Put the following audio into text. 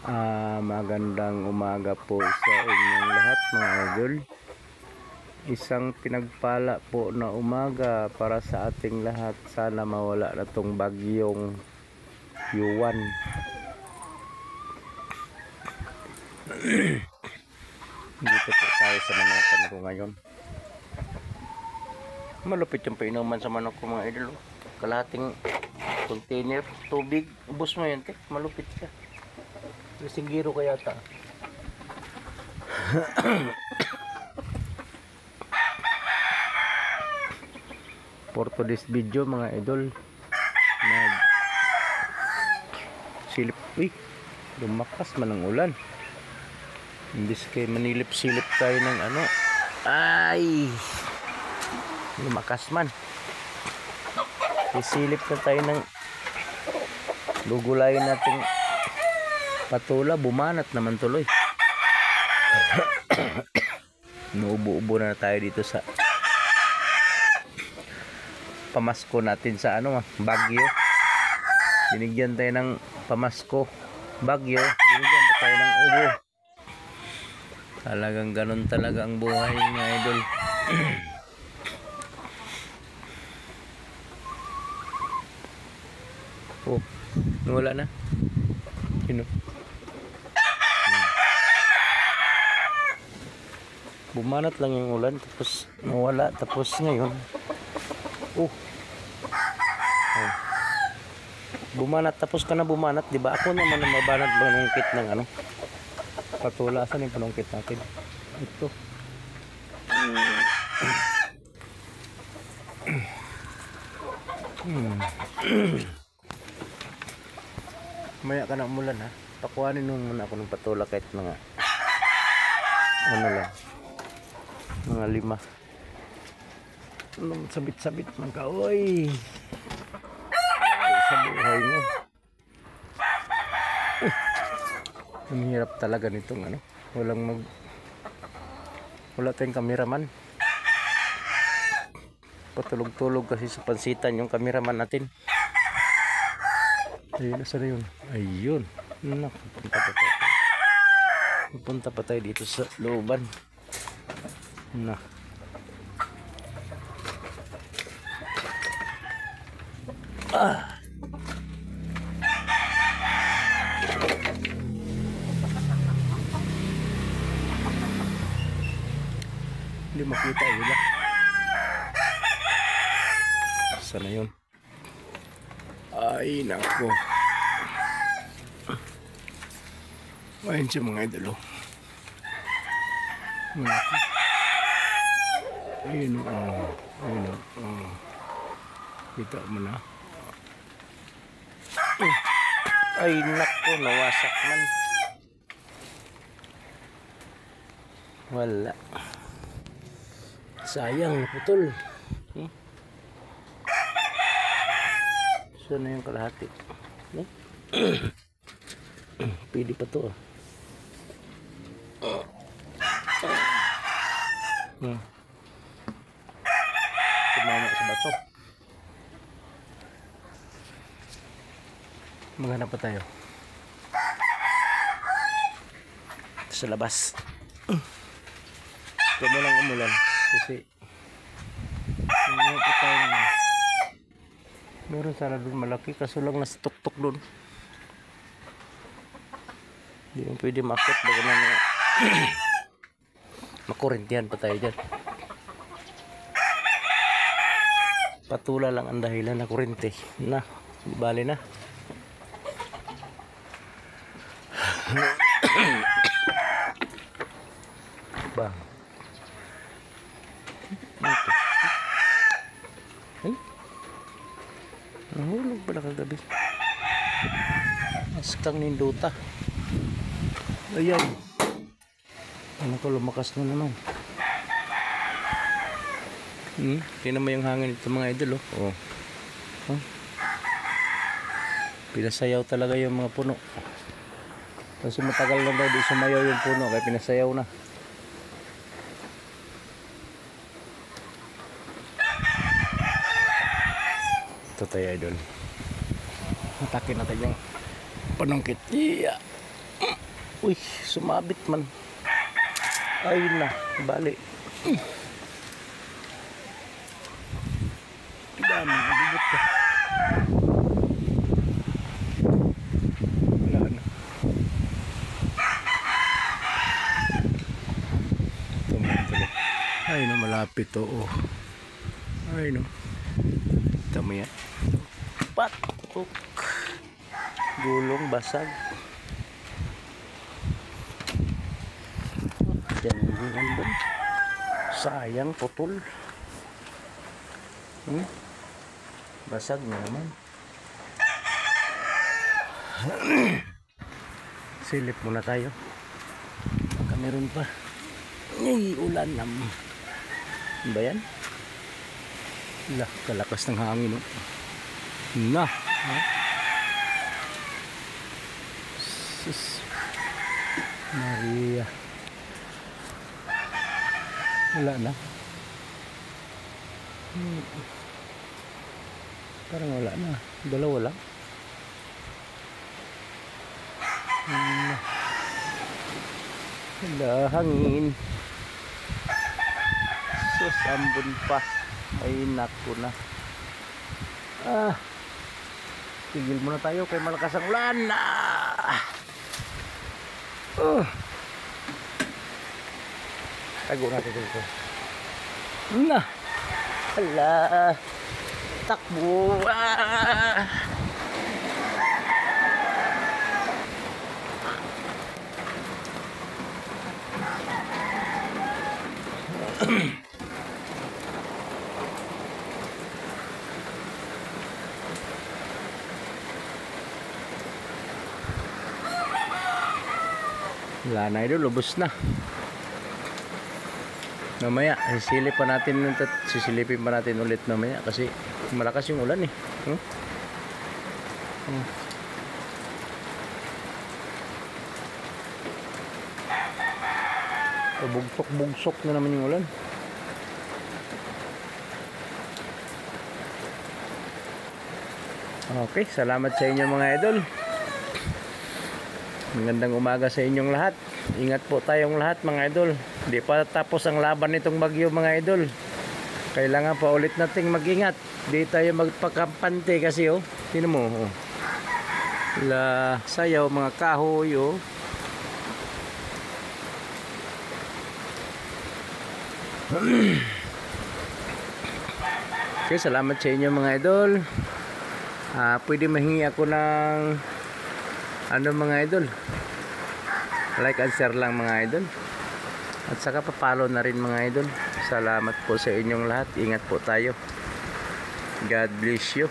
Magandang umaga po sa inyong lahat mga idol. Isang pinagpala po na umaga para sa ating lahat. Sana mawala na tong bagyong Yuan. Dito po tayo sa manakan ko ngayon. Malupit yung painuman sa manok ko mga idol. Kalahating container tubig. Ubus mo yan, tek. Malupit ka. Singgiro ka yata. For today's video mga idol, silip, lumakas man ang ulan. Imbis kay manilip-silip tayo ng ano, ay lumakas man. Isilip na tayo ng gugulayin natin patula, bumanat naman tuloy. Nuubo-ubo na tayo dito sa pamasko natin sa ano, Bagyo. Binigyan tayo ng pamasko Bagyo, binigyan tayo ng ubo. Talagang ganun talaga ang buhay mga idol. Oh, wala na. Sino? Bumanat lang yung ulan tapos nawala, tapos ngayon bumanat, tapos ka na bumanat, di ba? Ako naman ang mabanat panungkit ng ano patula. Saan yung panungkit natin? Ito. Maya ka na umulan ha. Pakuhanin nung muna ako ng patula kahit mga ano lang, mga 5. Anong sabit-sabit man ka, oy. Ay, sa buhay mo. Ang hirap talaga nitong ano, wala tayong kameraman. Patulog-tulog kasi sa pansitan yung kameraman natin. Ayun, nasa na yun? Ayun. Punta pa tayo dito sa looban. Na. Hindi makita yun lang. Sana yun. Ay nako. Ayun siya mga idolo. Ayun kita mo na. Ay nako, nawasak man. Wala. Sayang, putol. Saan na yung kalahati? Pwede pa to tumama sa bato. Maghanap pa tayo sa labas. Huwag mo lang umulan kasi maghanap pa tayo naman. Meron sana doon malaki, kaso lang nasa tuktok doon. Hindi mo pwede makot, baga na makurentihan pa tayo dyan. Patula lang ang dahilan na kurente na, bali na. Bang ito. Ay, nahulog pala kagabi. Askang ninduta. Ayan. Ano ko, lumakas na naman. Tingnan mo yung hangin ito mga idol. Pinasayaw talaga yung mga puno. Kasi matagal lang daw di sumayaw yung puno, kaya pinasayaw na. Ito tayo idol. Atakin natin yung panungkit. Iya. Uy, sumabit man. Ayun na, bali. Dami, nabibot ka. Wala na. Tuloy. Ay no, malapit to. Oh. Ay no. Tama yan. Patok. Gulong basag. Yan doon. Sayang putol. Basag na naman. Silip muna tayo. Baka meron pa. Ay, ulan naman. Ba yan? Lah, kalakas ng hangin. Oh. Na. Ha? Sus. Maria. Wala na. Parang wala na. Dalawa lang. Wala, hangin. Sus, ambon pa. Ay, naku na. Tigil muna tayo kay malakas ang ulan. Tago natin dito. Na. Hala. Takbo. Wala na idol, lubos na. Mamaya sisilipin pa natin ulit mamaya kasi malakas yung ulan eh. Bugsok na naman yung ulan. Okay, salamat sa inyo mga idol. Magandang umaga sa inyong lahat. Ingat po tayong lahat mga idol. Hindi pa tapos ang laban nitong bagyo mga idol. Kailangan pa ulit nating mag-ingat. Di tayo magpakampante kasi oh. Sino mo? Oh. Sayaw mga kahoy oh. Okay, salamat sa inyo mga idol. Pwede mahingi ako ng mga idol, like and share lang mga idol, at saka papalo na rin mga idol. Salamat po sa inyong lahat. Ingat po tayo. God bless you.